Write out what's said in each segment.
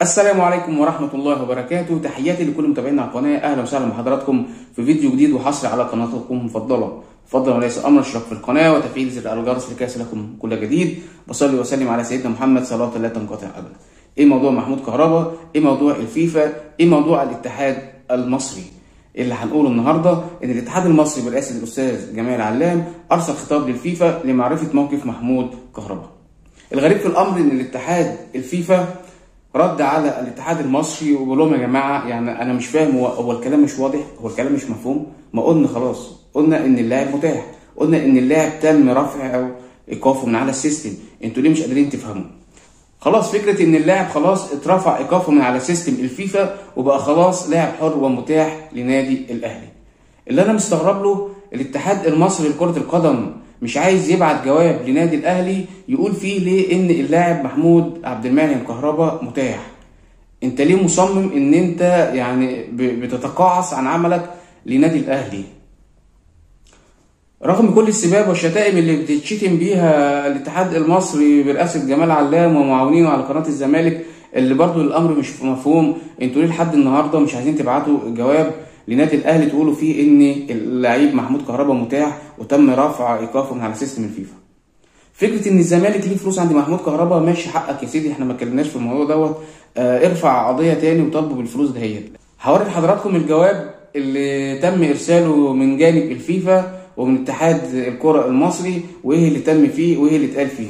السلام عليكم ورحمة الله وبركاته. تحياتي لكل متابعينا على القناة، أهلا وسهلا بحضراتكم في فيديو جديد وحصري على قناتكم المفضلة. فضلا وليس أمر الاشتراك في القناة وتفعيل زر الجرس لكي يصلكم كل جديد. بصلي وسلم على سيدنا محمد صلاة لا تنقطع أبدا. إيه موضوع محمود كهربا؟ إيه موضوع الفيفا؟ إيه موضوع الاتحاد المصري؟ اللي هنقوله النهارده ان الاتحاد المصري برئاسه الاستاذ جمال علام ارسل خطاب للفيفا لمعرفه موقف محمود كهربا. الغريب في الامر ان الاتحاد الفيفا رد على الاتحاد المصري وبيقول لهم يا جماعه، يعني انا مش فاهم، هو الكلام مش واضح، هو الكلام مش مفهوم. ما قلنا خلاص، قلنا ان اللاعب متاح، قلنا ان اللاعب تم رفع او ايقافه من على السيستم، انتوا ليه مش قادرين تفهموا؟ خلاص فكره ان اللاعب خلاص اترفع ايقافه من على سيستم الفيفا وبقى خلاص لاعب حر ومتاح لنادي الاهلي. اللي انا مستغرب له الاتحاد المصري لكره القدم مش عايز يبعت جواب لنادي الاهلي يقول فيه ليه ان اللاعب محمود عبد المنعم كهربا متاح. انت ليه مصمم ان انت يعني بتتقاعس عن عملك لنادي الاهلي؟ رغم كل السباب والشتائم اللي بتتشتم بيها الاتحاد المصري برئاسه جمال علام ومعاونينه على قناه الزمالك، اللي برضو الامر مش مفهوم، انتوا ليه لحد النهارده مش عايزين تبعتوا جواب لنادي الاهلي تقولوا فيه ان اللعيب محمود كهربا متاح وتم رفع ايقافه من على سيستم الفيفا؟ فكره ان الزمالك ليه فلوس عند محمود كهربا، ماشي حقك يا سيدي، احنا ما اتكلمناش في الموضوع دوت، ارفع قضيه تاني وطالبه بالفلوس دهيت. هوري لحضراتكم الجواب اللي تم ارساله من جانب الفيفا ومن اتحاد الكره المصري، وايه اللي تم فيه وايه اللي اتقال فيه.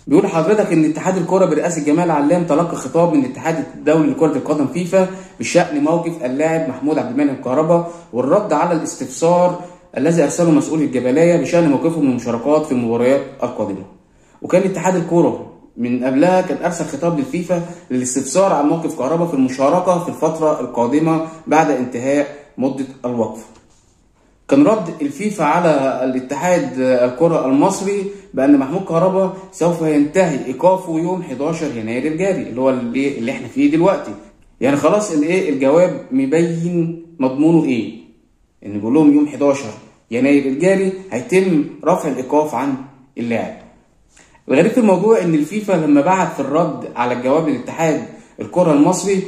بيقول حضرتك ان اتحاد الكره برئاسه جمال علام تلقى خطاب من الاتحاد الدولي لكره القدم فيفا بشان موقف اللاعب محمود عبد المنعم كهربا والرد على الاستفسار الذي ارسله مسؤول الجبليه بشان موقفه من المشاركات في المباريات القادمه. وكان اتحاد الكره من قبلها كان ارسل خطاب للفيفا للاستفسار عن موقف كهربا في المشاركه في الفتره القادمه بعد انتهاء مده الوقف. كان رد الفيفا على الاتحاد الكرة المصري بأن محمود كهربا سوف ينتهي إيقافه يوم 11 يناير الجاري، اللي هو اللي احنا فيه دلوقتي. يعني خلاص الجواب مبين مضمونه ايه؟ ان بيقول لهم يوم 11 يناير الجاري هيتم رفع الإيقاف عن اللاعب. الغريب في الموضوع ان الفيفا لما بعت في الرد على الجواب للاتحاد الكرة المصري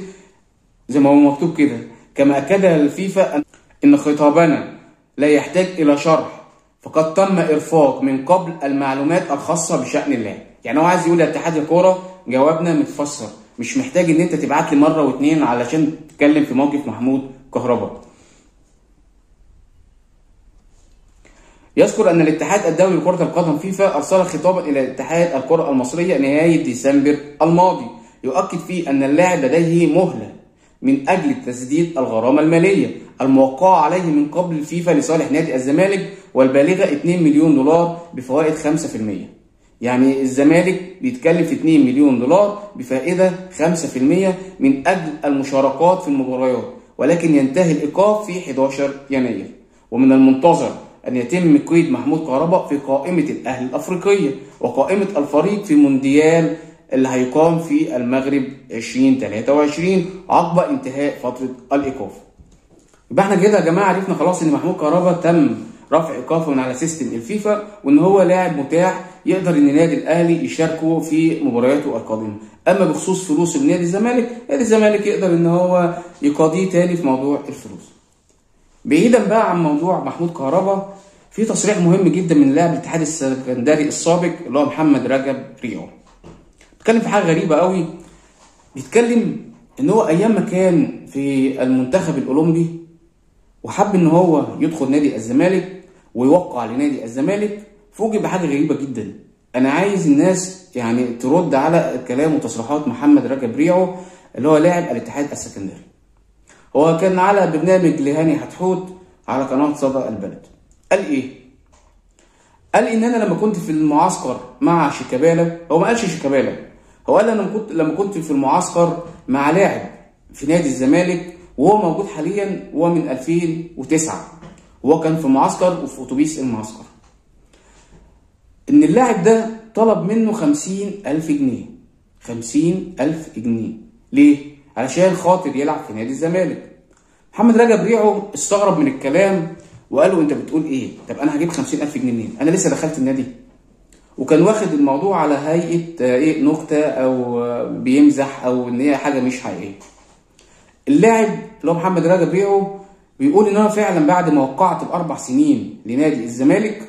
زي ما هو مكتوب كده: كما أكد الفيفا ان خطابنا لا يحتاج إلى شرح، فقد تم إرفاق من قبل المعلومات الخاصة بشأن اللاعب. يعني هو عايز يقول لاتحاد الكورة جوابنا متفسر، مش محتاج إن أنت تبعت لي مرة واتنين علشان تتكلم في موقف محمود كهربا. يذكر أن الاتحاد الدولي لكرة القدم فيفا أرسل خطابا إلى اتحاد الكرة المصرية نهاية ديسمبر الماضي يؤكد فيه أن اللاعب لديه مهلة من أجل تسديد الغرامة المالية الموقعة عليه من قبل الفيفا لصالح نادي الزمالك والبالغة 2 مليون دولار بفوائد 5%. يعني الزمالك بيتكلم في 2 مليون دولار بفائدة 5% من أجل المشاركات في المباريات، ولكن ينتهي الإيقاف في 11 يناير. ومن المنتظر أن يتم قيد محمود كهربا في قائمة الأهلي الأفريقية وقائمة الفريق في مونديال اللي هيقام في المغرب 2023 عقب انتهاء فترة الإيقاف. يبقى احنا كده يا جماعة عرفنا خلاص ان محمود كهربا تم رفع ايقافه من على سيستم الفيفا وان هو لاعب متاح يقدر ان نادي الاهلي يشاركه في مبارياته القادمة. اما بخصوص فلوس نادي الزمالك، نادي الزمالك يقدر ان هو يقاضيه تاني في موضوع الفلوس. بعيدا بقى عن موضوع محمود كهربا، في تصريح مهم جدا من لاعب الاتحاد السكندري السابق اللي هو محمد رجب ريو. بيتكلم في حاجه غريبه قوي، بيتكلم ان هو ايام ما كان في المنتخب الاولمبي وحب ان هو يدخل نادي الزمالك ويوقع لنادي الزمالك، فوجئ بحاجه غريبه جدا. انا عايز الناس يعني ترد على الكلام وتصريحات محمد رجب ريو اللي هو لاعب الاتحاد السكندري. هو كان على برنامج لهاني حتحوت على قناه صدى البلد. قال ايه؟ قال ان انا لما كنت في المعسكر مع شيكابالا، هو ما قالش شيكابالا، هو قال انا لما كنت في المعسكر مع لاعب في نادي الزمالك وهو موجود حاليا وهو من 2009، وهو كان في معسكر وفي اتوبيس المعسكر، ان اللاعب ده طلب منه 50,000 جنيه. 50,000 جنيه ليه؟ علشان خاطر يلعب في نادي الزمالك. محمد رجب ريعو استغرب من الكلام وقال له انت بتقول ايه؟ طب انا هجيب 50,000 جنيه منين؟ انا لسه دخلت النادي. وكان واخد الموضوع على هيئه ايه، نكته او بيمزح او ان هي حاجه مش حقيقيه. اللاعب اللي هو محمد رجب ريعو بيقول ان انا فعلا بعد ما وقعت ب4 سنين لنادي الزمالك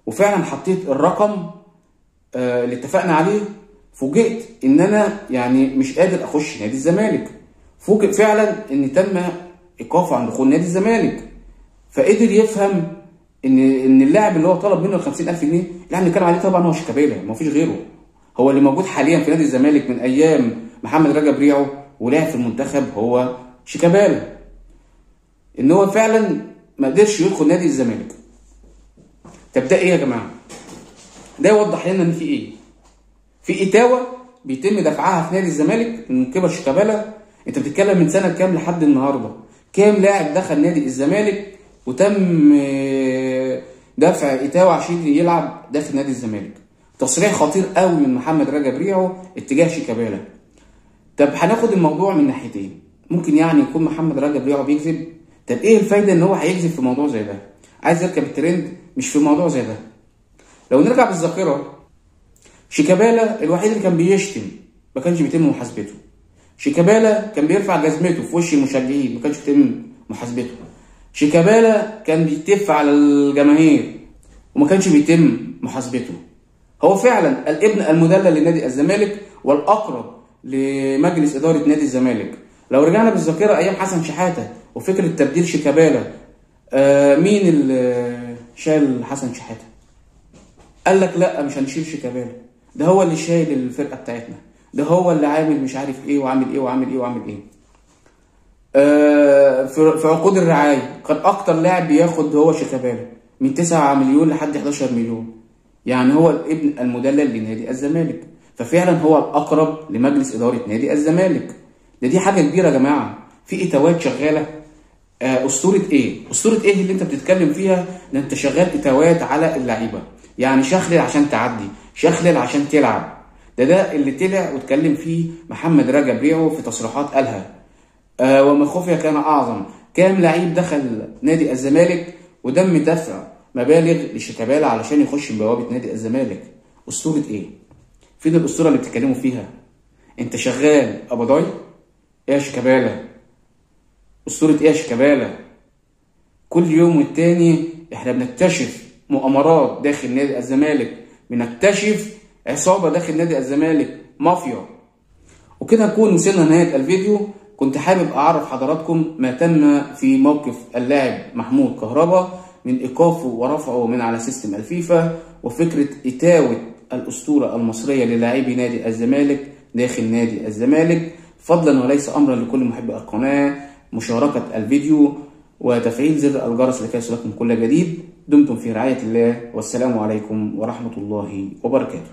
وفعلا حطيت الرقم اللي اتفقنا عليه، فوجئت ان انا يعني مش قادر اخش نادي الزمالك. فوجئ فعلا ان تم ايقافه عن دخول نادي الزمالك. فقدر يفهم ان اللاعب اللي هو طلب منه ال 50,000 جنيه اللي احنا بنتكلم عليه طبعا هو شيكابالا، ما فيش غيره. هو اللي موجود حاليا في نادي الزمالك من ايام محمد رجب ريعو ولعب في المنتخب هو شيكابالا. ان هو فعلا ما قدرش يدخل نادي الزمالك. طب ده ايه يا جماعه؟ ده يوضح لنا ان في ايه؟ في اتاوه بيتم دفعها في نادي الزمالك من قبل شيكابالا. انت بتتكلم من سنه كام لحد النهارده؟ كام لاعب دخل نادي الزمالك وتم دفع اتاوه عشان يلعب داخل نادي الزمالك؟ تصريح خطير قوي من محمد رجب ريعو اتجاه شيكابالا. طب هناخد الموضوع من ناحيتين. ممكن يعني يكون محمد رجب ريعو بيكذب. طب ايه الفايده ان هو هيكذب في موضوع زي ده؟ عايز يركب الترند مش في موضوع زي ده. لو نرجع بالذاكره، شيكابالا الوحيد اللي كان بيشتم ما كانش بيتم محاسبته. شيكابالا كان بيرفع جزمته في وش المشجعين ما كانش بيتم محاسبته. شيكابالا كان بيتف على الجماهير وما كانش بيتم محاسبته. هو فعلا الابن المدلل لنادي الزمالك والاقرب لمجلس اداره نادي الزمالك. لو رجعنا بالذاكره ايام حسن شحاته وفكره تبديل شيكابالا، مين اللي شال حسن شحاته؟ قال لك لا مش هنشيل شيكابالا، ده هو اللي شايل الفرقه بتاعتنا، ده هو اللي عامل مش عارف ايه وعامل ايه وعامل ايه وعامل ايه. في عقود الرعايه كان اكتر لاعب بياخد هو شيكابالا من 9 مليون لحد 11 مليون. يعني هو الابن المدلل لنادي الزمالك، ففعلا هو الاقرب لمجلس اداره نادي الزمالك. دي حاجه كبيره يا جماعه. في اتاوات شغاله. اسطوره ايه؟ اسطوره ايه اللي انت بتتكلم فيها؟ ده انت شغال اتاوات على اللعيبه. يعني شخلل عشان تعدي، شخلل عشان تلعب. ده اللي طلع واتكلم فيه محمد رجب ريعو في تصريحات قالها. وما خفي كان اعظم. كام لعيب دخل نادي الزمالك ودم دفع مبالغ لشيكابالا علشان يخش من بوابه نادي الزمالك. اسطوره ايه؟ فين الاسطوره اللي بتتكلموا فيها؟ انت شغال قبضاي؟ ايه يا شيكابالا؟ اسطوره ايه يا شيكابالا؟ كل يوم والتاني احنا بنكتشف مؤامرات داخل نادي الزمالك، بنكتشف عصابه داخل نادي الزمالك، مافيا. وكده نكون وصلنا لنهايه الفيديو. كنت حابب اعرف حضراتكم ما تم في موقف اللاعب محمود كهربا من ايقافه ورفعه من على سيستم الفيفا، وفكره اتاوه الاسطوره المصريه للاعبي نادي الزمالك داخل نادي الزمالك. فضلا وليس امرا لكل محب القناه مشاركه الفيديو وتفعيل زر الجرس لكي يصلكم كل جديد. دمتم في رعايه الله، والسلام عليكم ورحمه الله وبركاته.